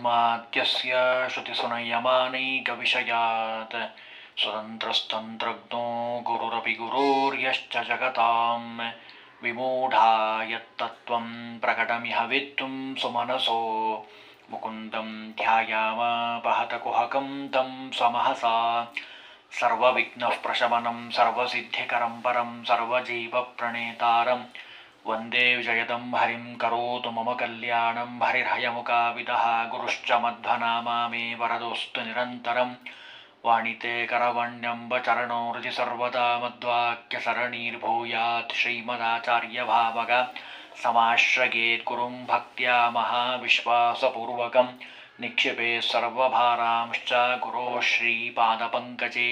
ಜನ್ಮಾದ್ಯಸ್ಯ ಶ್ರುತಿಸುನಯಮಾನೈಕವಿಷಯಾತ್ ಸ್ವತಂತ್ರಸ್ತಂತ್ರಜ್ಞೋ ಗುರುರಪಿ ಗುರೋರ್ಯಶ್ಚ ಜಗತಾಂ ವಿಮೂಢಾ ಯತ್ತತ್ವಂ ಪ್ರಕಟಮಿಹ ವೇತ್ತುಂ ಸುಮನಸೋ ಮುಕುಂದಂ ಧ್ಯಾಯಾಮ ಪಹತ ಕುಹಕಂ ತಂ ಸ್ವಮಹಸಾ ಸರ್ವವಿಘ್ನಃ ಪ್ರಶಮನಂ ಸರ್ವಸಿದ್ಧಿಕರಂ ಪರಂ ಸರ್ವಜೀವಪ್ರಣೇತಾರಂ ವಂದೇ ವಿಜಯದಂ ಹರಿಂ ಕರೋತು ಮಮ ಕಲ್ಯಾಣಂ ಹರಿರ್ಹಯಮುಖಾವಿದಃ ಗುರುಶ್ಚ ಮಧ್ವನಾಮಾ ಮೇ ವರದೋಸ್ತು ನಿರಂತರಂ ವಾಣಿತೆ ಕರವಣ್ಯಂಬ ಚರಣೋ ಹೃದಿ ಸರ್ವದಾ ಮಧ್ವಾಕ್ಯ ಸರಣೀರ್ಭೂಯಾತ್ ಶ್ರೀಮದಾಚಾರ್ಯಭಾವಗ ಸಮಾಶ್ರಯೇತ್ ಗುರುಂ ಭಕ್ತ್ಯಾ ಮಹಾವಿಶ್ವಾಸಪೂರ್ವಕಂ ನಿಕ್ಷಿಪೇ ಸರ್ವಭಾರಾಂಶ್ಚ ಗುರೋ ಶ್ರೀಪಾದಪಂಕಜೇ.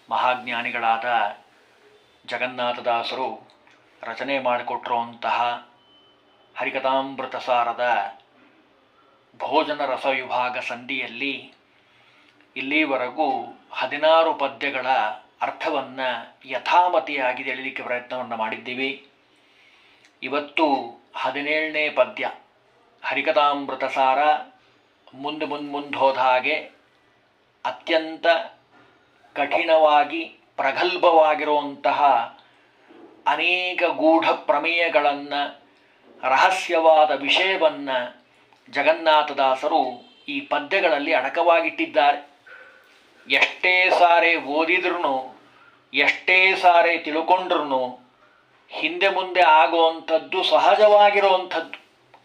ಮಹಾಜ್ಞಾನಿಗಳಾದ ಜಗನ್ನಾಥದಾಸರು ರಚನೆ ಮಾಡಿಕೊಟ್ಟಿರುವಂತಹ ಹರಿಕಥಾಮೃತಸಾರದ ಭೋಜನ ರಸವಿಭಾಗ ಸಂಧಿಯಲ್ಲಿ ಇಲ್ಲಿವರೆಗೂ 16 ಪದ್ಯಗಳ ಅರ್ಥವನ್ನು ಯಥಾಮತಿಯಾಗಿ ತಿಳಿಯಲಿಕ್ಕೆ ಪ್ರಯತ್ನವನ್ನು ಮಾಡಿದ್ದೀವಿ. ಇವತ್ತು 17ನೇ ಪದ್ಯ. ಹರಿಕಥಾಮೃತಸಾರ ಮುಂದೆ ಹೋದ ಹಾಗೆ ಅತ್ಯಂತ ಕಠಿಣವಾಗಿ ಪ್ರಗಲ್ಭವಾಗಿರುವಂತಹ ಅನೇಕ ಗೂಢ ಪ್ರಮೇಯಗಳನ್ನು, ರಹಸ್ಯವಾದ ವಿಷಯವನ್ನು ಜಗನ್ನಾಥದಾಸರು ಈ ಪದ್ಯಗಳಲ್ಲಿ ಅಡಕವಾಗಿಟ್ಟಿದ್ದಾರೆ. ಎಷ್ಟೇ ಸಾರೆ ಓದಿದ್ರೂ, ಎಷ್ಟೇ ಸಾರೆ ತಿಳ್ಕೊಂಡ್ರೂ ಹಿಂದೆ ಮುಂದೆ ಆಗುವಂಥದ್ದು ಸಹಜವಾಗಿರುವಂಥದ್ದು.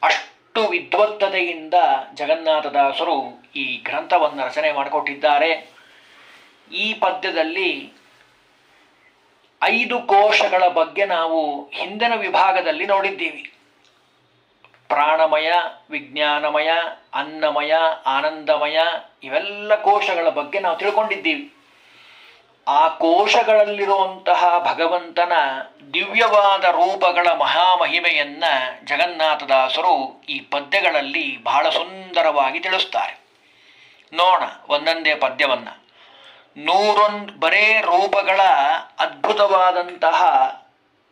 ಅಷ್ಟು ವಿದ್ವತ್ತತೆಯಿಂದ ಜಗನ್ನಾಥದಾಸರು ಈ ಗ್ರಂಥವನ್ನು ರಚನೆ ಮಾಡಿಕೊಟ್ಟಿದ್ದಾರೆ. ಈ ಪದ್ಯದಲ್ಲಿ 5 ಕೋಶಗಳ ಬಗ್ಗೆ ನಾವು ಹಿಂದಿನ ವಿಭಾಗದಲ್ಲಿ ನೋಡಿದ್ದೀವಿ. ಪ್ರಾಣಮಯ, ವಿಜ್ಞಾನಮಯ, ಅನ್ನಮಯ, ಆನಂದಮಯ, ಇವೆಲ್ಲ ಕೋಶಗಳ ಬಗ್ಗೆ ನಾವು ತಿಳ್ಕೊಂಡಿದ್ದೀವಿ. ಆ ಕೋಶಗಳಲ್ಲಿರುವಂತಹ ಭಗವಂತನ ದಿವ್ಯವಾದ ರೂಪಗಳ ಮಹಾಮಹಿಮೆಯನ್ನು ಜಗನ್ನಾಥದಾಸರು ಈ ಪದ್ಯಗಳಲ್ಲಿ ಬಹಳ ಸುಂದರವಾಗಿ ತಿಳಿಸ್ತಾರೆ. ನೋಡೋಣ ಒಂದೊಂದೇ ಪದ್ಯವನ್ನು. 101 ಬರೇ ರೂಪಗಳ ಅದ್ಭುತವಾದಂತಹ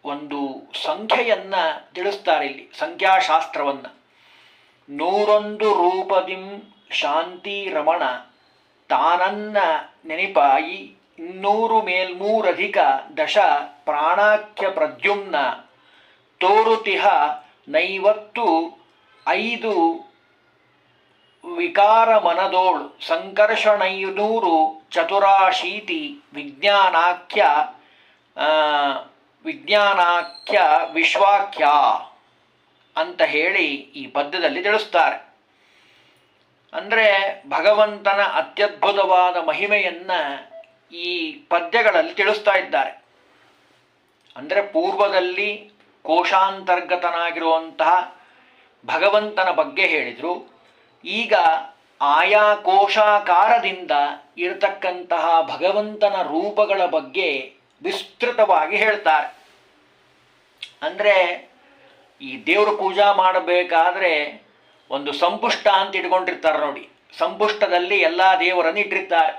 ಒಂದು ಸಂಖ್ಯೆಯನ್ನು ತಿಳಿಸ್ತಾರೆ ಇಲ್ಲಿ, ಸಂಖ್ಯಾಶಾಸ್ತ್ರವನ್ನು. 101 ರೂಪದಿಂ ಶಾಂತಿ ರಮಣ ತಾನನ್ನ ನೆನಿಪಾಯಿ 200 ಮೇಲ್ಮೂರಧಿಕ ದಶ ಪ್ರಾಣಾಖ್ಯ ಪ್ರದ್ಯುಮ್ನ ತೋರುತಿಹ ನೈವತ್ತು 5 ವಿಕಾರ ಮನದೋಳು ಸಂಕರ್ಷಣೈನೂರು ಚತುರಾಶೀತಿ ವಿಜ್ಞಾನಾಖ್ಯ ವಿಶ್ವಾಖ್ಯ ಅಂತ ಹೇಳಿ ಈ ಪದ್ಯದಲ್ಲಿ ತಿಳಿಸ್ತಾರೆ. ಅಂದರೆ ಭಗವಂತನ ಅತ್ಯದ್ಭುತವಾದ ಮಹಿಮೆಯನ್ನು ಈ ಪದ್ಯಗಳಲ್ಲಿ ತಿಳಿಸ್ತಾ ಇದ್ದಾರೆ. ಅಂದರೆ ಪೂರ್ವದಲ್ಲಿ ಕೋಶಾಂತರ್ಗತನಾಗಿರುವಂತಹ ಭಗವಂತನ ಬಗ್ಗೆ ಹೇಳಿದರು. ಈಗ ಆಯಾ ಕೋಶಾಕಾರದಿಂದ ಇರತಕ್ಕಂತಹ ಭಗವಂತನ ರೂಪಗಳ ಬಗ್ಗೆ ವಿಸ್ತೃತವಾಗಿ ಹೇಳ್ತಾರೆ. ಅಂದರೆ ಈ ದೇವ್ರ ಪೂಜಾ ಮಾಡಬೇಕಾದ್ರೆ ಒಂದು ಸಂಪುಷ್ಟ ಅಂತ ಇಟ್ಕೊಂಡಿರ್ತಾರೆ ನೋಡಿ. ಸಂಪುಷ್ಟದಲ್ಲಿ ಎಲ್ಲ ದೇವರನ್ನು ಇಟ್ಟಿರ್ತಾರೆ.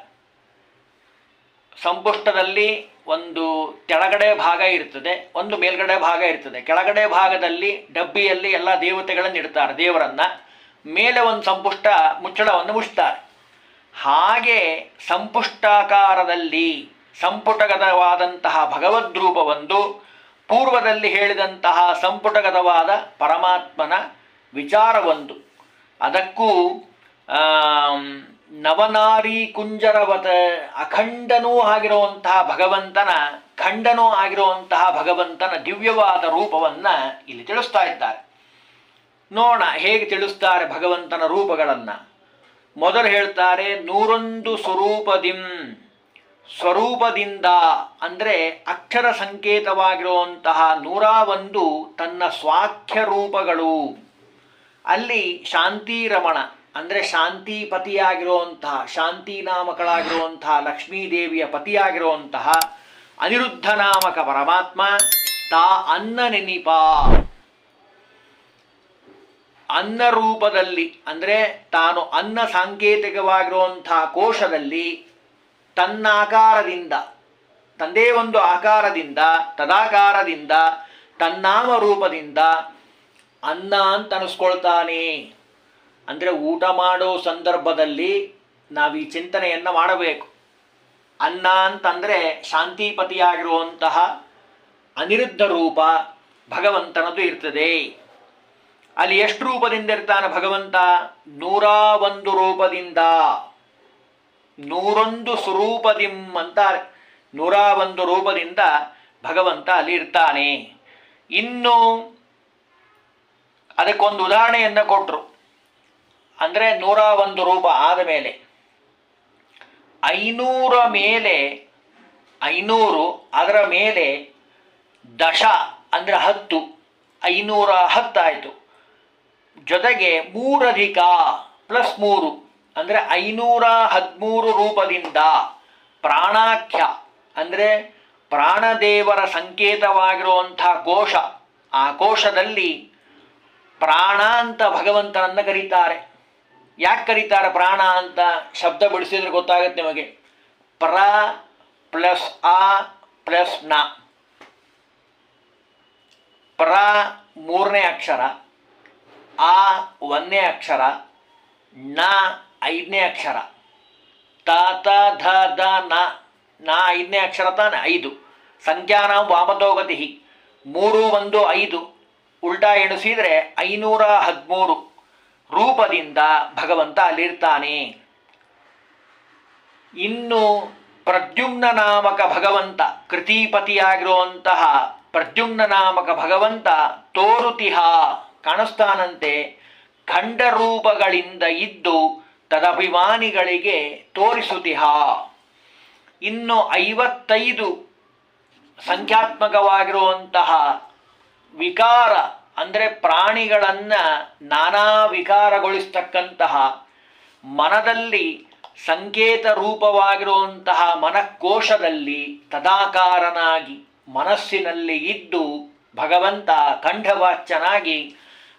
ಸಂಪುಷ್ಟದಲ್ಲಿ ಒಂದು ಕೆಳಗಡೆ ಭಾಗ ಇರ್ತದೆ, ಒಂದು ಮೇಲ್ಗಡೆ ಭಾಗ ಇರ್ತದೆ. ಕೆಳಗಡೆ ಭಾಗದಲ್ಲಿ ಡಬ್ಬಿಯಲ್ಲಿ ಎಲ್ಲ ದೇವತೆಗಳನ್ನು ಇಡ್ತಾರೆ, ದೇವರನ್ನು. ಮೇಲೆ ಒಂದು ಸಂಪುಷ್ಟ ಮುಚ್ಚಳವನ್ನು ಮುಚ್ತಾರೆ. ಹಾಗೆ ಸಂಪುಷ್ಟಾಕಾರದಲ್ಲಿ ಸಂಪುಟಗತವಾದಂತಹ ಭಗವದ್ರೂಪವೊಂದು, ಪೂರ್ವದಲ್ಲಿ ಹೇಳಿದಂತಹ ಸಂಪುಟಗತವಾದ ಪರಮಾತ್ಮನ ವಿಚಾರವೊಂದು. ಅದಕ್ಕೂ ನವನಾರಿ ಕುಂಜರವತ ಅಖಂಡನೂ ಆಗಿರುವಂತಹ ಭಗವಂತನ, ಖಂಡನೂ ಆಗಿರುವಂತಹ ಭಗವಂತನ ದಿವ್ಯವಾದ ರೂಪವನ್ನು ಇಲ್ಲಿ ತಿಳಿಸ್ತಾ ಇದ್ದಾರೆ. ನೋಡೋಣ ಹೇಗೆ ತಿಳಿಸ್ತಾರೆ ಭಗವಂತನ ರೂಪಗಳನ್ನು. ಮೊದಲು ಹೇಳ್ತಾರೆ 101 ಸ್ವರೂಪದಿಂ, ಸ್ವರೂಪದಿಂದ ಅಂದರೆ ಅಕ್ಷರ ಸಂಕೇತವಾಗಿರುವಂತಹ 101 ತನ್ನ ಸ್ವಾಖ್ಯ ರೂಪಗಳು. ಅಲ್ಲಿ ಶಾಂತಿರಮಣ ಅಂದರೆ ಶಾಂತಿ ಪತಿಯಾಗಿರುವಂತಹ, ಶಾಂತಿ ನಾಮಕಳಾಗಿರುವಂತಹ ಲಕ್ಷ್ಮೀದೇವಿಯ ಪತಿಯಾಗಿರುವಂತಹ ಅನಿರುದ್ಧ ನಾಮಕ ಪರಮಾತ್ಮ ತಾ ಅನ್ನ ನೆನಿಪ, ಅನ್ನ ರೂಪದಲ್ಲಿ ಅಂದರೆ ತಾನು ಅನ್ನ ಸಾಂಕೇತಿಕವಾಗಿರುವಂತಹ ಕೋಶದಲ್ಲಿ ತನ್ನ ಆಕಾರದಿಂದ, ತಂದೇ ಒಂದು ಆಕಾರದಿಂದ, ತದಾಕಾರದಿಂದ, ತನ್ನಾಮ ರೂಪದಿಂದ ಅನ್ನ ಅಂತ ಅನಿಸ್ಕೊಳ್ತಾನೆ. ಅಂದರೆ ಊಟ ಮಾಡೋ ಸಂದರ್ಭದಲ್ಲಿ ನಾವು ಈ ಚಿಂತನೆಯನ್ನು ಮಾಡಬೇಕು. ಅನ್ನ ಅಂತಂದರೆ ಶಾಂತಿಪತಿಯಾಗಿರುವಂತಹ ಅನಿರುದ್ಧ ರೂಪ ಭಗವಂತನದು ಇರ್ತದೆ. ಅಲ್ಲಿ ಎಷ್ಟು ರೂಪದಿಂದ ಇರ್ತಾನೆ ಭಗವಂತ? 101 ರೂಪದಿಂದ, 101 ಸ್ವರೂಪದಿಂ ಅಂತಾರೆ. 101 ರೂಪದಿಂದ ಭಗವಂತ ಅಲ್ಲಿ ಇರ್ತಾನೆ. ಇನ್ನು ಅದಕ್ಕೊಂದು ಉದಾಹರಣೆಯನ್ನು ಕೊಟ್ಟರು. ಅಂದರೆ 101 ರೂಪ ಆದ ಮೇಲೆ 500 ಮೇಲೆ 500, ಅದರ ಮೇಲೆ ದಶ ಅಂದರೆ 10, 510 ಆಯಿತು. ಜೊತೆಗೆ 3 ಅಧಿಕ ಪ್ಲಸ್ 3 ಅಂದರೆ 513 ರೂಪದಿಂದ ಪ್ರಾಣಾಖ್ಯ ಅಂದರೆ ಪ್ರಾಣದೇವರ ಸಂಕೇತವಾಗಿರುವಂಥ ಕೋಶ, ಆ ಕೋಶದಲ್ಲಿ ಪ್ರಾಣ ಅಂತ ಭಗವಂತನನ್ನು ಕರೀತಾರೆ. ಯಾಕೆ ಕರೀತಾರೆ ಪ್ರಾಣ ಅಂತ? ಶಬ್ದ ಬಿಡಿಸಿದ್ರೆ ಗೊತ್ತಾಗುತ್ತೆ ನಿಮಗೆ. ಪ್ರ ಪ್ಲಸ್ ಆ ಪ್ಲಸ್ ನ. ಪ್ರ 3ನೇ ಅಕ್ಷರ, ಆ 1ನೇ ಅಕ್ಷರ, ನ 5ನೇ ಅಕ್ಷರ, ತ ತ ಧ ದ ನ 5ನೇ ಅಕ್ಷರ ತಾನೆ 5. ಸಂಖ್ಯಾನಾಂ ವಾಮತೋಗತಿ 3 1 5 ಉಲ್ಟಾ ಎಣಿಸಿದರೆ 513 ರೂಪದಿಂದ ಭಗವಂತ ಅಲ್ಲಿರ್ತಾನೆ. ಇನ್ನು ಪ್ರದ್ಯುಮ್ನ ನಾಮಕ ಭಗವಂತ, ಕೃತಿಪತಿಯಾಗಿರುವಂತಹ ಪ್ರದ್ಯುಮ್ನ ನಾಮಕ ಭಗವಂತ ತೋರುತಿಹ ಕಾಣಿಸ್ತಾನಂತೆ. ಖಂಡ ರೂಪಗಳಿಂದ ಇದ್ದು ತದಭಿಮಾನಿಗಳಿಗೆ ತೋರಿಸುತಿಹ. ಇನ್ನು 55 ಸಂಖ್ಯಾತ್ಮಕವಾಗಿರುವಂತಹ ವಿಕಾರ ಅಂದರೆ ಪ್ರಾಣಿಗಳನ್ನು ನಾನಾ ವಿಕಾರಗೊಳಿಸ್ತಕ್ಕಂತಹ ಮನದಲ್ಲಿ ಸಂಕೇತ ರೂಪವಾಗಿರುವಂತಹ ಮನಕೋಶದಲ್ಲಿ ತದಾಕಾರನಾಗಿ ಮನಸ್ಸಿನಲ್ಲಿ ಇದ್ದು ಭಗವಂತ ಖಂಡವಾಚ್ಯನಾಗಿ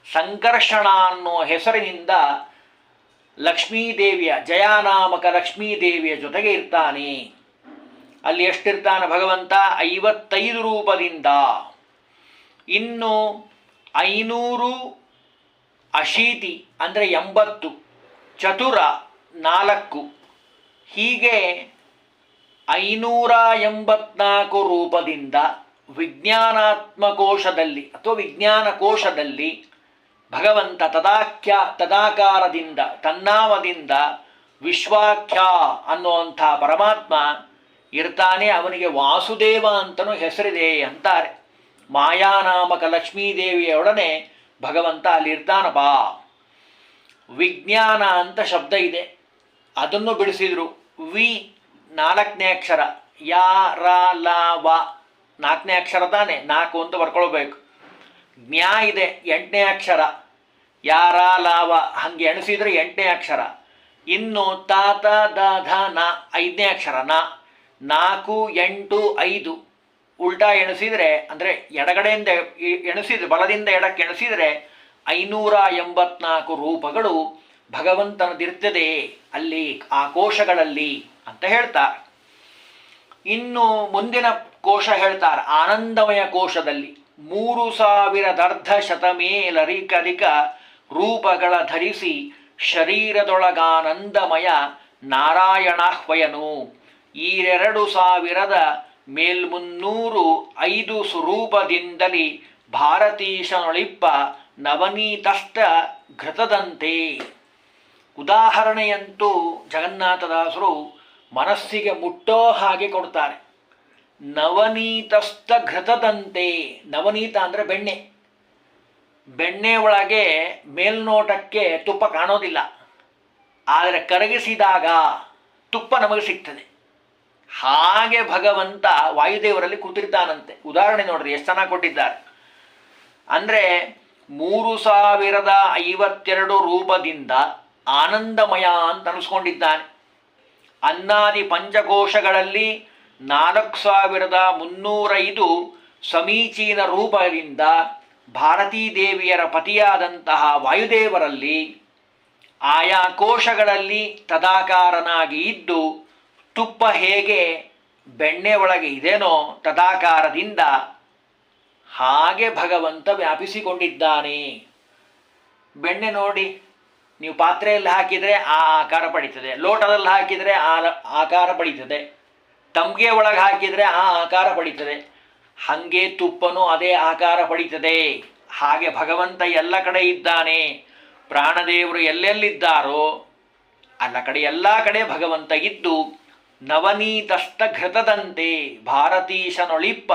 ಸಂಕರ್ಷಣ ಅನ್ನೋ ಹೆಸರಿನಿಂದ ಲಕ್ಷ್ಮೀದೇವಿಯ, ಜಯಾನಾಮಕ ಲಕ್ಷ್ಮೀದೇವಿಯ ಜೊತೆಗೆ ಇರ್ತಾನೆ. ಅಲ್ಲಿ ಎಷ್ಟಿರ್ತಾನೆ ಭಗವಂತ? 55 ರೂಪದಿಂದ. ಇನ್ನು 500 ಅಶೀತಿ ಅಂದರೆ 80, ಚತುರ 4, ಹೀಗೆ 584 ರೂಪದಿಂದ ವಿಜ್ಞಾನಾತ್ಮಕೋಶದಲ್ಲಿ ಅಥವಾ ವಿಜ್ಞಾನ ಕೋಶದಲ್ಲಿ ಭಗವಂತ ತದಾಕಾರದಿಂದ ತನ್ನಾಮದಿಂದ ವಿಶ್ವಾಖ್ಯ ಅನ್ನುವಂಥ ಪರಮಾತ್ಮ ಇರ್ತಾನೆ. ಅವನಿಗೆ ವಾಸುದೇವ ಅಂತಲೂ ಹೆಸರಿದೆ ಅಂತಾರೆ. ಮಾಯಾನಾಮಕ ಲಕ್ಷ್ಮೀದೇವಿಯೊಡನೆ ಭಗವಂತ ಅಲ್ಲಿರ್ತಾನಪ್ಪ. ವಿಜ್ಞಾನ ಅಂತ ಶಬ್ದ ಇದೆ, ಅದನ್ನು ಬಿಡಿಸಿದರು. ವಿ 4ನೇ ಅಕ್ಷರ, ಯಾ ರ ಲ ವ 4ನೇ ಅಕ್ಷರ ತಾನೆ, 4 ಅಂತ ಬರ್ಕೊಳ್ಬೇಕು. ಜ್ಞಾ ಇದೆ 8ನೇ ಅಕ್ಷರ, ಯಾ ರ ಲ ವ ಹಂಗೆ ಎಣಿಸಿದರೆ 8ನೇ ಅಕ್ಷರ. ಇನ್ನು ತ ತ ದ ಧ ನ 5ನೇ ಅಕ್ಷರ, ನ 4 8 5 ಉಲ್ಟಾ ಎಣಿಸಿದರೆ ಅಂದರೆ ಎಡಗಡೆಯಿಂದ ಎಣಿಸಿದರೆ, ಬಲದಿಂದ ಎಡಕ್ಕೆ ಎಣಿಸಿದರೆ 584 ರೂಪಗಳು ಭಗವಂತನದಿರ್ತದೆ ಅಲ್ಲಿ ಆ ಕೋಶಗಳಲ್ಲಿ ಅಂತ ಹೇಳ್ತಾರೆ. ಇನ್ನು ಮುಂದಿನ ಕೋಶ ಹೇಳ್ತಾರೆ, ಆನಂದಮಯ ಕೋಶದಲ್ಲಿ 3000 ರೂಪಗಳ ಧರಿಸಿ ಶರೀರದೊಳಗಾನಂದಮಯ ನಾರಾಯಣಾಹ್ವಯನು. ಈ 2000 ಮೇಲ್ಮುನ್ನೂರು ಸ್ವರೂಪದಿಂದಲೇ ಭಾರತೀಶನೊಳಿಪ್ಪ ನವನೀತಸ್ಥ ಘೃತದಂತೆ. ಉದಾಹರಣೆಯಂತೂ ಜಗನ್ನಾಥದಾಸರು ಮನಸ್ಸಿಗೆ ಮುಟ್ಟೋ ಹಾಗೆ ಕೊಡ್ತಾರೆ. ನವನೀತಸ್ಥ ಘೃತದಂತೆ. ನವನೀತ ಅಂದರೆ ಬೆಣ್ಣೆ. ಬೆಣ್ಣೆ ಒಳಗೆ ಮೇಲ್ನೋಟಕ್ಕೆ ತುಪ್ಪ ಕಾಣೋದಿಲ್ಲ, ಆದರೆ ಕರಗಿಸಿದಾಗ ತುಪ್ಪ ನಮಗೆ ಸಿಗ್ತದೆ. ಹಾಗೆ ಭಗವಂತ ವಾಯುದೇವರಲ್ಲಿ ಕೂತಿರ್ತಾನಂತೆ. ಉದಾಹರಣೆ ನೋಡ್ರಿ ಎಷ್ಟು ಚೆನ್ನಾಗಿ ಕೊಟ್ಟಿದ್ದಾರೆ. ಅಂದರೆ 3052 ರೂಪದಿಂದ ಆನಂದಮಯ ಅಂತ ಅನಿಸ್ಕೊಂಡಿದ್ದಾನೆ. ಅನ್ನಾದಿ ಪಂಚಕೋಶಗಳಲ್ಲಿ 4305 ಸಮೀಚೀನ ರೂಪದಿಂದ ಭಾರತೀ ದೇವಿಯರ ಪತಿಯಾದಂತಹ ವಾಯುದೇವರಲ್ಲಿ ಆಯಾ ಕೋಶಗಳಲ್ಲಿ ತದಾಕಾರನಾಗಿ ಇದ್ದು ತುಪ್ಪ ಹೇಗೆ ಬೆಣ್ಣೆ ಒಳಗೆ ಇದೆನೋ ತದಾಕಾರದಿಂದ ಹಾಗೆ ಭಗವಂತ ವ್ಯಾಪಿಸಿಕೊಂಡಿದ್ದಾನೆ ಬೆಣ್ಣೆ ನೋಡಿ, ನೀವು ಪಾತ್ರೆಯಲ್ಲಿ ಹಾಕಿದರೆ ಆ ಆಕಾರ ಪಡೀತದೆ, ಲೋಟದಲ್ಲಿ ಹಾಕಿದರೆ ಆ ಆಕಾರ ಪಡೀತದೆ, ತಂಬಿಗೆ ಒಳಗೆ ಹಾಕಿದರೆ ಆ ಆಕಾರ ಪಡೀತದೆ. ಹಾಗೆ ತುಪ್ಪನೂ ಅದೇ ಆಕಾರ ಪಡೀತದೆ. ಹಾಗೆ ಭಗವಂತ ಎಲ್ಲ ಕಡೆ ಇದ್ದಾನೆ. ಪ್ರಾಣದೇವರು ಎಲ್ಲೆಲ್ಲಿದ್ದಾರೋ ಎಲ್ಲ ಕಡೆ ಭಗವಂತ ಇದ್ದು ನವನೀತಸ್ಥ ಘೃತದಂತೆ ಭಾರತೀಶನೊಳಿಪ್ಪ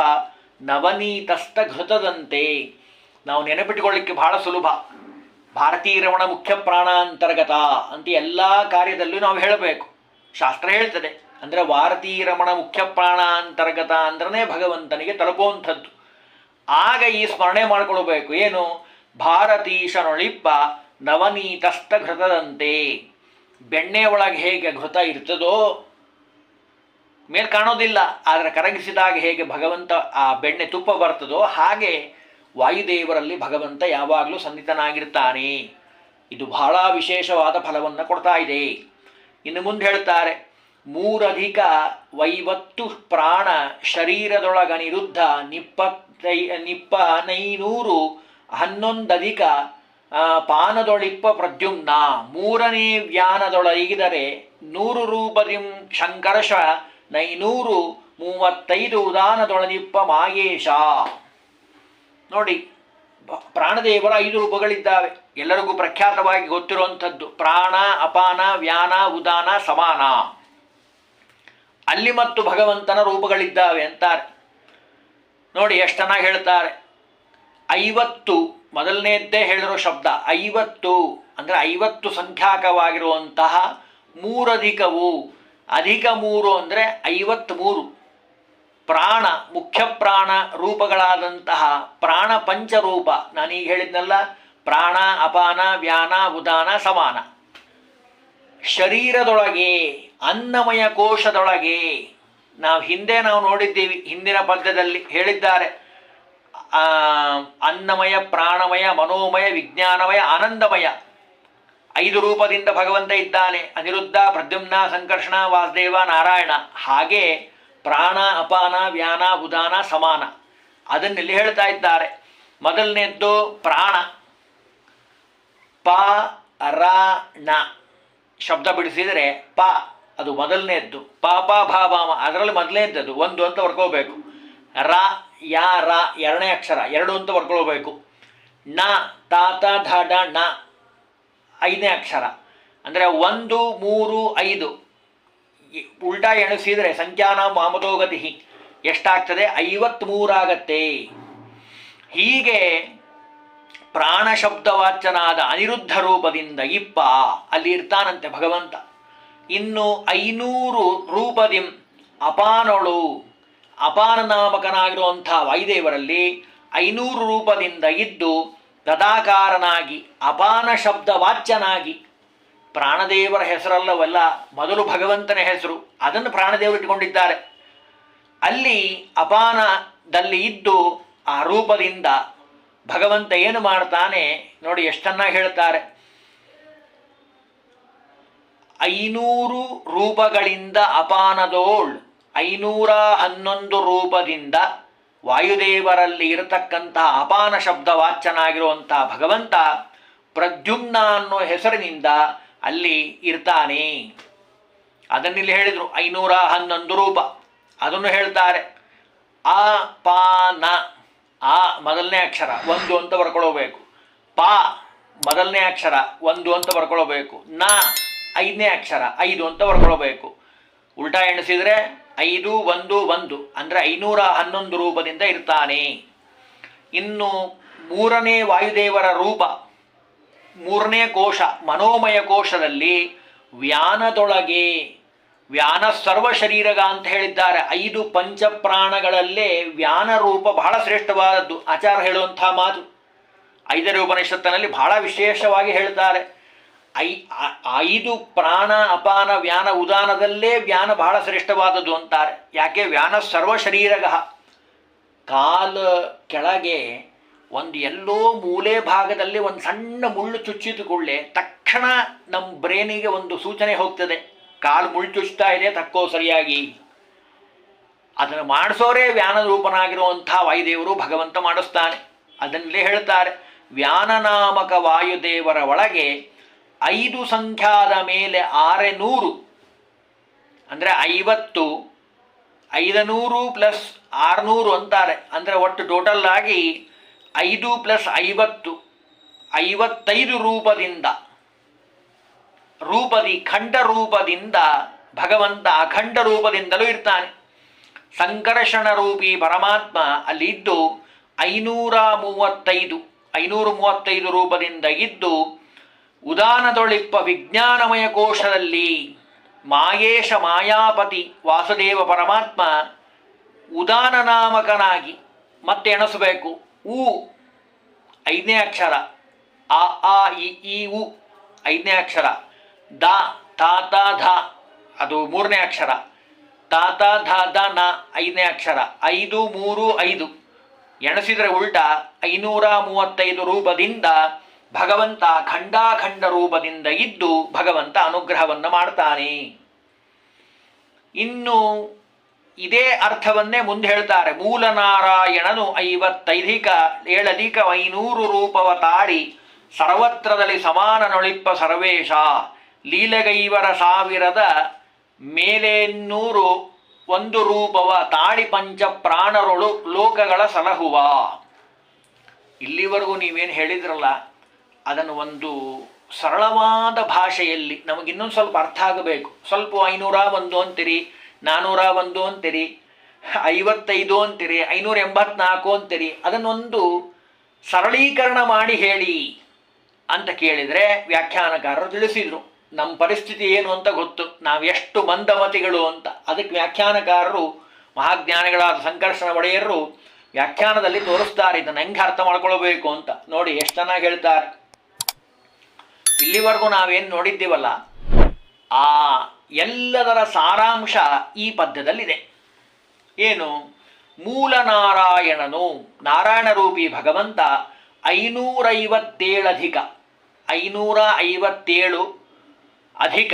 ನವನೀತಸ್ಥ ಘೃತದಂತೆ. ನಾವು ನೆನಪಿಟ್ಟುಕೊಳ್ಳಿಕ್ಕೆ ಬಹಳ ಸುಲಭ. ಭಾರತೀ ರಮಣ ಮುಖ್ಯ ಪ್ರಾಣಾಂತರ್ಗತ ಅಂತ ಎಲ್ಲ ಕಾರ್ಯದಲ್ಲೂ ನಾವು ಹೇಳಬೇಕು. ಶಾಸ್ತ್ರ ಹೇಳ್ತದೆ. ಅಂದರೆ ಭಾರತೀ ರಮಣ ಮುಖ್ಯ ಪ್ರಾಣಾಂತರ್ಗತ ಅಂದ್ರೆ ಭಗವಂತನಿಗೆ ತಲುಪುವಂಥದ್ದು. ಆಗ ಈ ಸ್ಮರಣೆ ಮಾಡಿಕೊಳ್ಬೇಕು. ಏನು? ಭಾರತೀಶನೊಳಿಪ್ಪ ನವನೀತಸ್ಥ ಘೃತದಂತೆ. ಬೆಣ್ಣೆ ಒಳಗೆ ಹೇಗೆ ಘೃತ ಇರ್ತದೋ, ಮೇಲೆ ಕಾಣೋದಿಲ್ಲ, ಆದರೆ ಕರಗಿಸಿದಾಗ ಹೇಗೆ ಭಗವಂತ ಆ ಬೆಣ್ಣೆ ತುಪ್ಪ ಬರ್ತದೋ ಹಾಗೆ ವಾಯುದೇವರಲ್ಲಿ ಭಗವಂತ ಯಾವಾಗಲೂ ಸನ್ನಿಹಿತನಾಗಿರ್ತಾನೆ. ಇದು ಬಹಳ ವಿಶೇಷವಾದ ಫಲವನ್ನು ಕೊಡ್ತಾ ಇದೆ. ಇನ್ನು ಮುಂದೆ ಹೇಳ್ತಾರೆ, 3+50 ಪ್ರಾಣ ಶರೀರದೊಳಗನಿರುದ್ಧ ನಿಪ್ಪನೈನೂರು 11 ಪಾನದೊಳಿಪ್ಪ ಪ್ರದ್ಯುಮ್ನ 3ನೇ ವ್ಯಾನದೊಳಗಿದರೆ 100 ರೂಪದಿಂ ಶಂಕರ್ಷ 935 ಉದಾನದೊಳನಿಪ್ಪ ಮಾಯೇಶ. ನೋಡಿ, ಪ್ರಾಣದೇವರ 5 ರೂಪಗಳಿದ್ದಾವೆ. ಎಲ್ಲರಿಗೂ ಪ್ರಖ್ಯಾತವಾಗಿ ಗೊತ್ತಿರುವಂಥದ್ದು ಪ್ರಾಣ, ಅಪಾನ, ವ್ಯಾನ, ಉದಾನ, ಸಮಾನ. ಅಲ್ಲಿ ಮತ್ತು ಭಗವಂತನ ರೂಪಗಳಿದ್ದಾವೆ ಅಂತಾರೆ. ನೋಡಿ ಎಷ್ಟು ಚೆನ್ನಾಗಿ ಹೇಳ್ತಾರೆ. 50 ಮೊದಲನೇದ್ದೇ ಹೇಳಿರೋ ಶಬ್ದ 50 ಅಂದರೆ 50 ಸಂಖ್ಯಾಕವಾಗಿರುವಂತಹ 3 ಅಧಿಕವು. ಅಧಿಕ 3 ಅಂದರೆ 53. ಪ್ರಾಣ ಮುಖ್ಯ ಪ್ರಾಣ ರೂಪಗಳಾದಂತಹ ಪ್ರಾಣ ಪಂಚರೂಪ. ನಾನೀಗ ಹೇಳಿದ್ನಲ್ಲ, ಪ್ರಾಣ, ಅಪಾನ, ವ್ಯಾನ, ಉದಾನ, ಸಮಾನ. ಶರೀರದೊಳಗೆ ಅನ್ನಮಯ ಕೋಶದೊಳಗೆ ನಾವು ನೋಡಿದ್ದೀವಿ. ಹಿಂದಿನ ಪದ್ಯದಲ್ಲಿ ಹೇಳಿದ್ದಾರೆ, ಅನ್ನಮಯ, ಪ್ರಾಣಮಯ, ಮನೋಮಯ, ವಿಜ್ಞಾನಮಯ, ಆನಂದಮಯ 5 ರೂಪದಿಂದ ಭಗವಂತ ಇದ್ದಾನೆ. ಅನಿರುದ್ಧ, ಪ್ರದ್ಯುಮ್ನ, ಸಂಕರ್ಷಣ, ವಾಸುದೇವ, ನಾರಾಯಣ. ಹಾಗೆ ಪ್ರಾಣ, ಅಪಾನ, ವ್ಯಾನ, ಉದಾನ, ಸಮಾನ ಅದನ್ನೆಲ್ಲಿ ಹೇಳ್ತಾ ಇದ್ದಾರೆ. ಮೊದಲನೇದ್ದು ಪ್ರಾಣ. ಪ ರ ಣ ಶಬ್ದ ಬಿಡಿಸಿದರೆ ಪ ಅದು ಮೊದಲನೇದ್ದು. ಪಾಪ ಭಾವಾಮ ಅದರಲ್ಲಿ ಮೊದಲನೇದ್ದದು 1 ಅಂತ ಬರ್ಕೋಬೇಕು. ರ ಯಾ ರ 2ನೇ ಅಕ್ಷರ 2 ಅಂತ ಬರ್ಕೊಳ್ಬೇಕು. ನ ತಾತ ಧ ಡ ಣ 5ನೇ ಅಕ್ಷರ. ಅಂದರೆ 1, 3, 5 ಉಲ್ಟಾ ಎಣಿಸಿದರೆ ಸಂಖ್ಯಾನ ಮಾಮದೋಗತಿ ಎಷ್ಟಾಗ್ತದೆ? 53 ಆಗತ್ತೆ. ಹೀಗೆ ಪ್ರಾಣ ಶಬ್ದವಾಚನಾದ ಅನಿರುದ್ಧ ರೂಪದಿಂದ ಅಲ್ಲಿ ಇರ್ತಾನಂತೆ ಭಗವಂತ. ಇನ್ನು 500 ರೂಪದಿಂ ಅಪಾನೊಳು ಅಪಾನ ನಾಮಕನಾಗಿರುವಂಥ ವಾಯುದೇವರಲ್ಲಿ 500 ರೂಪದಿಂದ ಇದ್ದು ತದಾಕಾರನಾಗಿ ಅಪಾನ ಶಬ್ದ ವಾಚ್ಯನಾಗಿ. ಪ್ರಾಣದೇವರ ಹೆಸರಲ್ಲವಲ್ಲ, ಮೊದಲು ಭಗವಂತನ ಹೆಸರು, ಅದನ್ನು ಪ್ರಾಣದೇವರು ಇಟ್ಟುಕೊಂಡಿದ್ದಾರೆ. ಅಲ್ಲಿ ಅಪಾನದಲ್ಲಿ ಇದ್ದು ಆ ರೂಪದಿಂದ ಭಗವಂತ ಏನು ಮಾಡ್ತಾನೆ ನೋಡಿ, ಎಷ್ಟು ಚೆನ್ನಾಗಿ ಹೇಳ್ತಾರೆ. 500 ರೂಪಗಳಿಂದ ಅಪಾನದೋಳ್ 511 ರೂಪದಿಂದ ವಾಯುದೇವರಲ್ಲಿ ಇರತಕ್ಕಂತಹ ಅಪಾನ ಶಬ್ದ ವಾಚ್ಯನಾಗಿರುವಂತಹ ಭಗವಂತ ಪ್ರದ್ಯುಮ್ನ ಅನ್ನೋ ಹೆಸರಿನಿಂದ ಅಲ್ಲಿ ಇರ್ತಾನೆ. ಅದನ್ನಿಲ್ಲಿ ಹೇಳಿದರು 511 ರೂಪ. ಅದನ್ನು ಹೇಳ್ತಾರೆ. ಆ ಪಾ ನ ಆ ಮೊದಲನೇ ಅಕ್ಷರ 1 ಅಂತ ಬರ್ಕೊಳ್ಳಬೇಕು. ಪಾ ಮೊದಲನೇ ಅಕ್ಷರ 1 ಅಂತ ಬರ್ಕೊಳ್ಳಬೇಕು. ನ 5ನೇ ಅಕ್ಷರ 5 ಅಂತ ಬರ್ಕೊಳ್ಳಬೇಕು. ಉಲ್ಟಾ ಎಣಿಸಿದರೆ 5, 1, 1 ಅಂದರೆ 511 ರೂಪದಿಂದ ಇರ್ತಾನೆ. ಇನ್ನು 3ನೇ ವಾಯುದೇವರ ರೂಪ, 3ನೇ ಕೋಶ ಮನೋಮಯ ಕೋಶದಲ್ಲಿ ವ್ಯಾನದೊಳಗೆ, ವ್ಯಾನ ಸರ್ವ ಶರೀರಗ ಅಂತ ಹೇಳಿದ್ದಾರೆ. 5 ಪಂಚಪ್ರಾಣಗಳಲ್ಲೇ ವ್ಯಾನ ರೂಪ ಬಹಳ ಶ್ರೇಷ್ಠವಾದದ್ದು. ಆಚಾರ್ಯ ಹೇಳುವಂಥ ಮಾತು 5ನೇ ಉಪನಿಷತ್ತಿನಲ್ಲಿ ಬಹಳ ವಿಶೇಷವಾಗಿ ಹೇಳ್ತಾರೆ. 5 ಪ್ರಾಣ, ಅಪಾನ, ವ್ಯಾನ, ಉದಾನದಲ್ಲೇ ವ್ಯಾನ ಬಹಳ ಶ್ರೇಷ್ಠವಾದದ್ದು ಅಂತಾರೆ. ಯಾಕೆ? ವ್ಯಾನ ಸರ್ವ ಶರೀರಗ. ಕಾಲ ಕೆಳಗೆ ಎಲ್ಲೋ ಮೂಲೆ ಭಾಗದಲ್ಲಿ ಒಂದು ಸಣ್ಣ ಮುಳ್ಳು ಚುಚ್ಚಿದುಕೊಳ್ಳೆ ತಕ್ಷಣ ನಮ್ಮ ಬ್ರೇನಿಗೆ ಒಂದು ಸೂಚನೆ ಹೋಗ್ತದೆ, ಕಾಲು ಮುಳ್ಳು ಚುಚ್ತಾ ಇದೆ, ತಕ್ಕೋ ಸರಿಯಾಗಿ. ಅದನ್ನು ಮಾಡಿಸೋರೇ ವ್ಯಾನ ರೂಪನಾಗಿರುವಂಥ ವಾಯುದೇವರು ಭಗವಂತ ಮಾಡಿಸ್ತಾನೆ. ಅದನ್ನಲ್ಲೇ ಹೇಳ್ತಾರೆ, ವ್ಯಾನನಾಮಕ ವಾಯುದೇವರ ಒಳಗೆ 5 ಸಂಖ್ಯಾದ ಮೇಲೆ 600 ಅಂದರೆ 50, 500 ಪ್ಲಸ್ 600 ಅಂತಾರೆ. ಅಂದರೆ ಒಟ್ಟು ಟೋಟಲ್ ಆಗಿ 5 ಪ್ಲಸ್ 50, 55 ಖಂಡ ರೂಪದಿಂದ ಭಗವಂತ ಅಖಂಡ ರೂಪದಿಂದಲೂ ಇರ್ತಾನೆ. ಸಂಕರ್ಷಣ ರೂಪಿ ಪರಮಾತ್ಮ ಅಲ್ಲಿ ಇದ್ದು 535 ರೂಪದಿಂದ ಇದ್ದು ಉದಾನದೊಳಿಪ್ಪ ವಿಜ್ಞಾನಮಯ ಕೋಶದಲ್ಲಿ ಮಾಯೇಶ ಮಾಯಾಪತಿ ವಾಸುದೇವ ಪರಮಾತ್ಮ ಉದಾನ ನಾಮಕನಾಗಿ ಮತ್ತೆ ಎಣಿಸಬೇಕು. ಉ 5ನೇ ಅಕ್ಷರ, ಅ ಆ ಇ ಉ 5ನೇ ಅಕ್ಷರ, ದ ತಾ ತ ಧ ಅದು 3ನೇ ಅಕ್ಷರ, ತಾ ತ ಧ ದ ನ 5ನೇ ಅಕ್ಷರ, 5 3 5 ಎಣಿಸಿದರೆ ಉಲ್ಟಾ 535 ರೂಪದಿಂದ ಭಗವಂತ ಖಂಡಾಖಂಡ ರೂಪದಿಂದ ಇದ್ದು ಭಗವಂತ ಅನುಗ್ರಹವನ್ನು ಮಾಡ್ತಾನೆ. ಇನ್ನು ಇದೇ ಅರ್ಥವನ್ನೇ ಮುಂದೆ ಹೇಳ್ತಾರೆ. ಮೂಲನಾರಾಯಣನು 55 ರೂಪವ ತಾಳಿ ಸರ್ವತ್ರದಲ್ಲಿ ಸಮಾನ ನೊಳಿಪ್ಪ ಸರ್ವೇಶ ಲೀಲೆಗೈವರ 1000 ಮೇಲೇನ್ನೂರು 1 ರೂಪವ ತಾಳಿ ಪಂಚ ಪ್ರಾಣರೊಳು ಲೋಕಗಳ ಸಲಹುವ. ಇಲ್ಲಿವರೆಗೂ ನೀವೇನು ಹೇಳಿದ್ರಲ್ಲ ಅದನ್ನು ಒಂದು ಸರಳವಾದ ಭಾಷೆಯಲ್ಲಿ ನಮಗಿನ್ನೊಂದು ಸ್ವಲ್ಪ ಅರ್ಥ ಆಗಬೇಕು. ಸ್ವಲ್ಪ 501 ಅಂತೀರಿ, 401 ಅಂತೀರಿ, 55 ಅಂತೀರಿ, 584 ಅಂತೀರಿ, ಅದನ್ನೊಂದು ಸರಳೀಕರಣ ಮಾಡಿ ಹೇಳಿ ಅಂತ ಕೇಳಿದರೆ ವ್ಯಾಖ್ಯಾನಕಾರರು ತಿಳಿಸಿದರು. ನಮ್ಮ ಪರಿಸ್ಥಿತಿ ಏನು ಅಂತ ಗೊತ್ತು, ನಾವೆಷ್ಟು ಮಂದಮತಿಗಳು ಅಂತ. ಅದಕ್ಕೆ ವ್ಯಾಖ್ಯಾನಕಾರರು ಮಹಾಜ್ಞಾನಿಗಳಾದ ಸಂಕರ್ಷಣ ಒಡೆಯರು ವ್ಯಾಖ್ಯಾನದಲ್ಲಿ ತೋರಿಸ್ತಾರೆ ಇದನ್ನು ಹೆಂಗೆ ಅರ್ಥ ಮಾಡ್ಕೊಳ್ಬೇಕು ಅಂತ. ನೋಡಿ ಎಷ್ಟು ಚೆನ್ನಾಗಿ ಹೇಳ್ತಾರೆ. ಇಲ್ಲಿವರೆಗೂ ನಾವೇನು ನೋಡಿದ್ದೀವಲ್ಲ ಆ ಎಲ್ಲದರ ಸಾರಾಂಶ ಈ ಪದ್ಯದಲ್ಲಿದೆ. ಏನು? ಮೂಲನಾರಾಯಣನು ನಾರಾಯಣ ರೂಪಿ ಭಗವಂತ 557 ಅಧಿಕ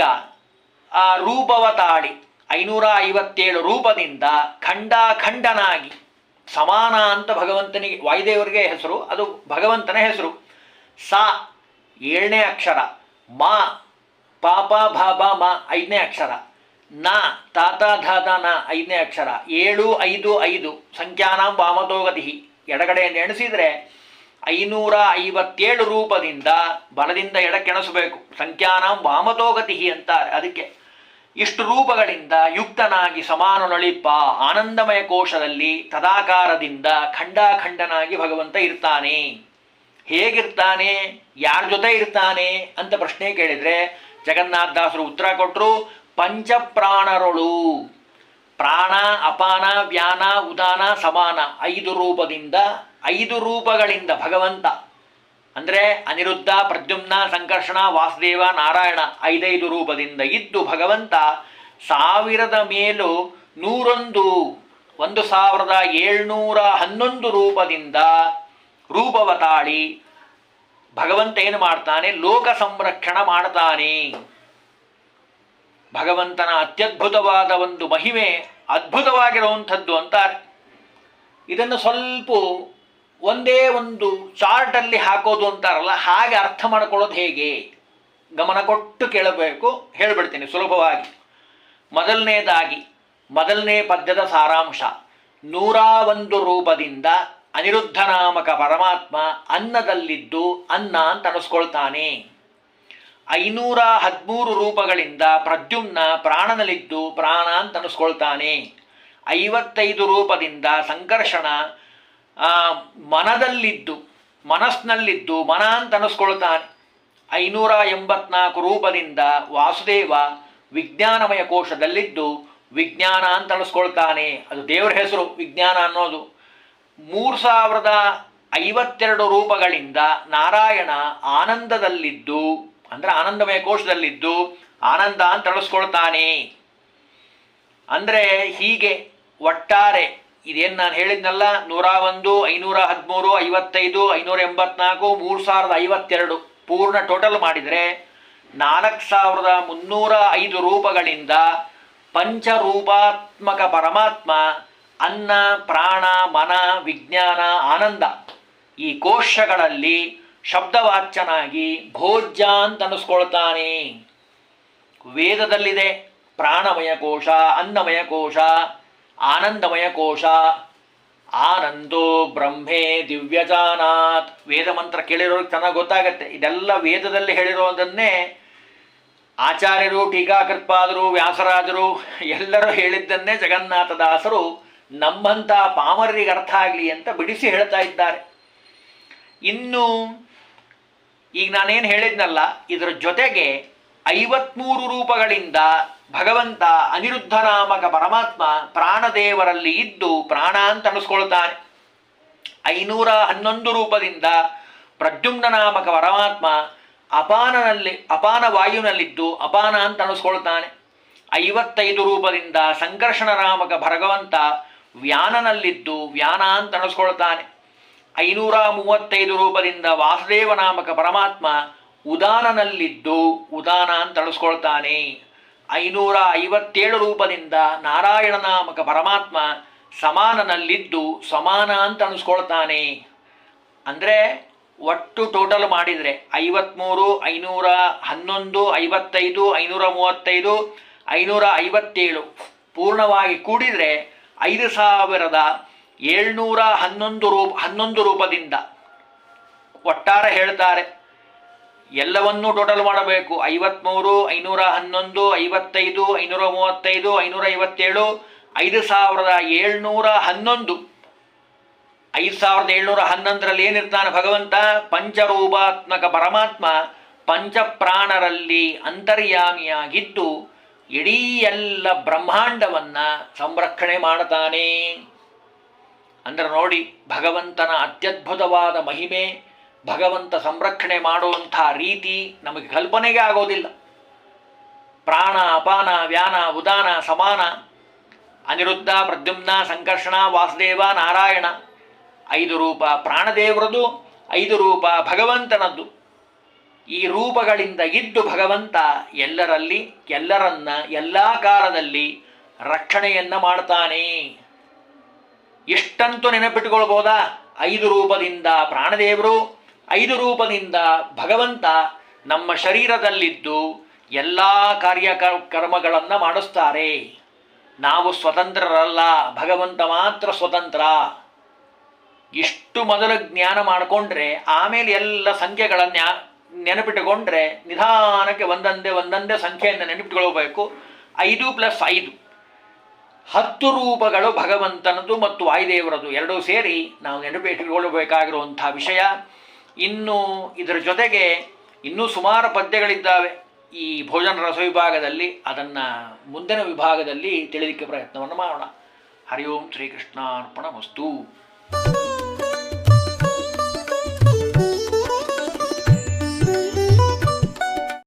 ರೂಪವ ತಾಳಿ 557 ರೂಪದಿಂದ ಖಂಡಾಖಂಡನಾಗಿ ಸಮಾನ ಅಂತ ಭಗವಂತನಿಗೆ ವಾಯುದೇವರಿಗೆ ಹೆಸರು, ಅದು ಭಗವಂತನ ಹೆಸರು. ಸ 7ನೇ ಅಕ್ಷರ, ಮ ಪಾಪ ಭ ಬ ಮ 5ನೇ ಅಕ್ಷರ, ನ ತಾತ ಧ ದ ನ 5ನೇ ಅಕ್ಷರ, 7 5 5 ಸಂಖ್ಯಾನಾಂ ವಾಮತೋಗತಿ. ಎಡಗಡೆಯನ್ನು ಎಣಿಸಿದರೆ 557 ರೂಪದಿಂದ ಬಲದಿಂದ ಎಡಕ್ಕೆಣಿಸಬೇಕು. ಸಂಖ್ಯಾನಾಂ ವಾಮತೋಗತಿ ಅಂತಾರೆ. ಅದಕ್ಕೆ ಇಷ್ಟು ರೂಪಗಳಿಂದ ಯುಕ್ತನಾಗಿ ಸಮಾನ ನೊಳಿಪ್ಪ ಆನಂದಮಯ ಕೋಶದಲ್ಲಿ ತದಾಕಾರದಿಂದ ಖಂಡಾಖಂಡನಾಗಿ ಭಗವಂತ ಇರ್ತಾನೆ. ಹೇಗಿರ್ತಾನೆ, ಯಾರ ಜೊತೆ ಇರ್ತಾನೆ ಅಂತ ಪ್ರಶ್ನೆ ಕೇಳಿದರೆ ಜಗನ್ನಾಥದಾಸರು ಉತ್ತರ ಕೊಟ್ಟರು. ಪಂಚಪ್ರಾಣರೊಳು, ಪ್ರಾಣ ಅಪಾನ ವ್ಯಾನ ಉದಾನ ಸಮಾನ 5 ರೂಪದಿಂದ 5 ರೂಪಗಳಿಂದ ಭಗವಂತ ಅಂದರೆ ಅನಿರುದ್ಧ ಪ್ರದ್ಯುಮ್ನ ಸಂಕರ್ಷಣ ವಾಸುದೇವ ನಾರಾಯಣ 5 ರೂಪದಿಂದ ಇದ್ದು ಭಗವಂತ 1000 ಮೇಲೂ 1711 ರೂಪದಿಂದ ರೂಪವ ತಾಳಿ ಭಗವಂತ ಏನು ಮಾಡ್ತಾನೆ, ಲೋಕ ಸಂರಕ್ಷಣ ಮಾಡ್ತಾನೆ. ಭಗವಂತನ ಅತ್ಯದ್ಭುತವಾದ ಒಂದು ಮಹಿಮೆ ಅದ್ಭುತವಾಗಿರುವಂಥದ್ದು ಅಂತಾರೆ. ಇದನ್ನು ಸ್ವಲ್ಪ ಒಂದೇ ಒಂದು ಚಾರ್ಟಲ್ಲಿ ಹಾಕೋದು ಅಂತಾರಲ್ಲ, ಹಾಗೆ ಅರ್ಥ ಮಾಡ್ಕೊಳ್ಳೋದು ಹೇಗೆ ಗಮನ ಕೊಟ್ಟು ಕೇಳಬೇಕು. ಹೇಳ್ಬಿಡ್ತೀನಿ ಸುಲಭವಾಗಿ. ಮೊದಲನೇ ಪದ್ಯದ ಸಾರಾಂಶ. 101 ರೂಪದಿಂದ ಅನಿರುದ್ಧ ನಾಮಕ ಪರಮಾತ್ಮ ಅನ್ನದಲ್ಲಿದ್ದು ಅನ್ನ ಅಂತ ಅನಿಸ್ಕೊಳ್ತಾನೆ. 513 ರೂಪಗಳಿಂದ ಪ್ರದ್ಯುಮ್ನ ಪ್ರಾಣನಲ್ಲಿದ್ದು ಪ್ರಾಣ ಅಂತ ಅನಿಸ್ಕೊಳ್ತಾನೆ. 55 ರೂಪದಿಂದ ಸಂಕರ್ಷಣ ಮನಸ್ಸಿನಲ್ಲಿದ್ದು ಮನ ಅಂತ ಅನಿಸ್ಕೊಳ್ತಾನೆ. 584 ರೂಪದಿಂದ ವಾಸುದೇವ ವಿಜ್ಞಾನಮಯ ಕೋಶದಲ್ಲಿದ್ದು ವಿಜ್ಞಾನ ಅಂತ ಅನಿಸ್ಕೊಳ್ತಾನೆ. ಅದು ದೇವರ ಹೆಸರು ವಿಜ್ಞಾನ ಅನ್ನೋದು. 3052 ರೂಪಗಳಿಂದ ನಾರಾಯಣ ಆನಂದದಲ್ಲಿದ್ದು ಅಂದರೆ ಆನಂದಮಯ ಕೋಶದಲ್ಲಿದ್ದು ಆನಂದ ಅಂತ ಅನಿಸ್ಕೊಳ್ತಾನೆ. ಅಂದರೆ ಹೀಗೆ ಒಟ್ಟಾರೆ ಇದೇನು ನಾನು ಹೇಳಿದ್ನಲ್ಲ, 101, 513, 55, 584, 3052 ಪೂರ್ಣ ಟೋಟಲ್ ಮಾಡಿದರೆ 4305 ರೂಪಗಳಿಂದ ಪಂಚರೂಪಾತ್ಮಕ ಪರಮಾತ್ಮ ಅನ್ನ ಪ್ರಾಣ ಮನ ವಿಜ್ಞಾನ ಆನಂದ ಈ ಕೋಶಗಳಲ್ಲಿ ಶಬ್ದವಾಚ್ಯನಾಗಿ ಭೋಜ್ಯ ಅಂತ ಅನಿಸ್ಕೊಳ್ತಾನೆ. ವೇದದಲ್ಲಿದೆ ಪ್ರಾಣಮಯ ಕೋಶ, ಅನ್ನಮಯ ಕೋಶ, ಆನಂದಮಯ ಕೋಶ. ಆನಂದೋ ಬ್ರಹ್ಮೇ ದಿವ್ಯಜಾನಾತ್. ವೇದ ಮಂತ್ರ ಕೇಳಿರೋರಿಗೆ ಚೆನ್ನಾಗಿ ಗೊತ್ತಾಗತ್ತೆ. ಇದೆಲ್ಲ ವೇದದಲ್ಲಿ ಹೇಳಿರೋದನ್ನೇ ಆಚಾರ್ಯರು, ಟೀಕಾಕೃತ್ಪಾದರು, ವ್ಯಾಸರಾಜರು ಎಲ್ಲರೂ ಹೇಳಿದ್ದನ್ನೇ ಜಗನ್ನಾಥದಾಸರು ನಮ್ಮಂಥ ಪಾಮರರಿಗೆ ಅರ್ಥ ಆಗಲಿ ಅಂತ ಬಿಡಿಸಿ ಹೇಳ್ತಾ ಇದ್ದಾರೆ. ಇನ್ನು ಈಗ ನಾನೇನು ಹೇಳಿದ್ನಲ್ಲ, ಇದರ ಜೊತೆಗೆ 53 ರೂಪಗಳಿಂದ ಭಗವಂತ ಅನಿರುದ್ಧ ನಾಮಕ ಪರಮಾತ್ಮ ಪ್ರಾಣದೇವರಲ್ಲಿ ಇದ್ದು ಪ್ರಾಣ ಅಂತ ಅನಿಸ್ಕೊಳ್ತಾನೆ. 511 ರೂಪದಿಂದ ಪ್ರದ್ಯುಮ್ನ ನಾಮಕ ಪರಮಾತ್ಮ ಅಪಾನ ವಾಯುನಲ್ಲಿದ್ದು ಅಪಾನ ಅಂತ ಅನಿಸ್ಕೊಳ್ತಾನೆ. 55 ರೂಪದಿಂದ ಸಂಕರ್ಷಣ ನಾಮಕ ಭಗವಂತ ವ್ಯಾನನಲ್ಲಿದ್ದು ವ್ಯಾನ ಅಂತ ಅನಿಸ್ಕೊಳ್ತಾನೆ. 535 ರೂಪದಿಂದ ವಾಸುದೇವ ನಾಮಕ ಪರಮಾತ್ಮ ಉದಾನನಲ್ಲಿದ್ದು ಉದಾನ ಅಂತ ಅನಿಸ್ಕೊಳ್ತಾನೆ. 557 ರೂಪದಿಂದ ನಾರಾಯಣ ನಾಮಕ ಪರಮಾತ್ಮ ಸಮಾನನಲ್ಲಿದ್ದು ಸಮಾನ ಅಂತ ಅನಿಸ್ಕೊಳ್ತಾನೆ. ಅಂದರೆ ಒಟ್ಟು ಟೋಟಲ್ ಮಾಡಿದರೆ 53, 511, 55, 535, 557 ಪೂರ್ಣವಾಗಿ ಕೂಡಿದರೆ 5711 ರೂಪದಿಂದ ಒಟ್ಟಾರೆ ಹೇಳ್ತಾರೆ. ಎಲ್ಲವನ್ನೂ ಟೋಟಲ್ ಮಾಡಬೇಕು. 53, 511, 55, 535, 557, 5711. 5711ರಲ್ಲಿ ಏನಿರ್ತಾನೆ ಭಗವಂತ? ಪಂಚರೂಪಾತ್ಮಕ ಪರಮಾತ್ಮ ಪಂಚಪ್ರಾಣರಲ್ಲಿ ಅಂತರ್ಯಾಮಿಯಾಗಿದ್ದು ಇಡೀ ಎಲ್ಲ ಬ್ರಹ್ಮಾಂಡವನ್ನು ಸಂರಕ್ಷಣೆ ಮಾಡ್ತಾನೆ. ಅಂದರೆ ನೋಡಿ, ಭಗವಂತನ ಅತ್ಯದ್ಭುತವಾದ ಮಹಿಮೆ, ಭಗವಂತ ಸಂರಕ್ಷಣೆ ಮಾಡುವಂಥ ರೀತಿ ನಮಗೆ ಕಲ್ಪನೆಗೆ ಆಗೋದಿಲ್ಲ. ಪ್ರಾಣ, ಅಪಾನ, ವ್ಯಾನ, ಉದಾನ, ಸಮಾನ, ಅನಿರುದ್ಧ, ಪ್ರದ್ಯುಮ್ನ, ಸಂಕರ್ಷಣ, ವಾಸುದೇವ, ನಾರಾಯಣ. 5 ರೂಪ ಪ್ರಾಣದೇವರದು, 5 ರೂಪ ಭಗವಂತನದ್ದು. ಈ ರೂಪಗಳಿಂದ ಇದ್ದು ಭಗವಂತ ಎಲ್ಲರಲ್ಲಿ ಎಲ್ಲರನ್ನ ಎಲ್ಲ ಕಾಲದಲ್ಲಿ ರಕ್ಷಣೆಯನ್ನು ಮಾಡ್ತಾನೆ. ಇಷ್ಟಂತೂ ನೆನಪಿಟ್ಟುಕೊಳ್ಬೋದಾ? 5 ರೂಪದಿಂದ ಪ್ರಾಣದೇವರು, 5 ರೂಪದಿಂದ ಭಗವಂತ ನಮ್ಮ ಶರೀರದಲ್ಲಿದ್ದು ಎಲ್ಲ ಕರ್ಮಗಳನ್ನು ಮಾಡಿಸ್ತಾರೆ. ನಾವು ಸ್ವತಂತ್ರರಲ್ಲ, ಭಗವಂತ ಮಾತ್ರ ಸ್ವತಂತ್ರ. ಇಷ್ಟು ಮೊದಲು ಜ್ಞಾನ ಮಾಡಿಕೊಂಡ್ರೆ ಆಮೇಲೆ ಎಲ್ಲ ಸಂಖ್ಯೆಗಳನ್ನು ನೆನಪಿಟ್ಟುಕೊಂಡ್ರೆ ನಿಧಾನಕ್ಕೆ ಒಂದೊಂದೇ ಸಂಖ್ಯೆಯನ್ನು ನೆನಪಿಟ್ಕೊಳ್ಬೇಕು. 5 + 5 10 ರೂಪಗಳು ಭಗವಂತನದು ಮತ್ತು ವಾಯುದೇವರದು ಎರಡೂ ಸೇರಿ ನಾವು ನೆನಪಿಟ್ಟುಕೊಳ್ಳಬೇಕಾಗಿರುವಂಥ ವಿಷಯ. ಇನ್ನು ಇದರ ಜೊತೆಗೆ ಇನ್ನೂ ಸುಮಾರು ಪದ್ಯಗಳಿದ್ದಾವೆ ಈ ಭೋಜನ ರಸ ವಿಭಾಗದಲ್ಲಿ. ಅದನ್ನು ಮುಂದಿನ ವಿಭಾಗದಲ್ಲಿ ತಿಳಿಲಿಕ್ಕೆ ಪ್ರಯತ್ನವನ್ನು ಮಾಡೋಣ. ಹರಿ ಓಂ ಶ್ರೀಕೃಷ್ಣಾರ್ಪಣಮಸ್ತು.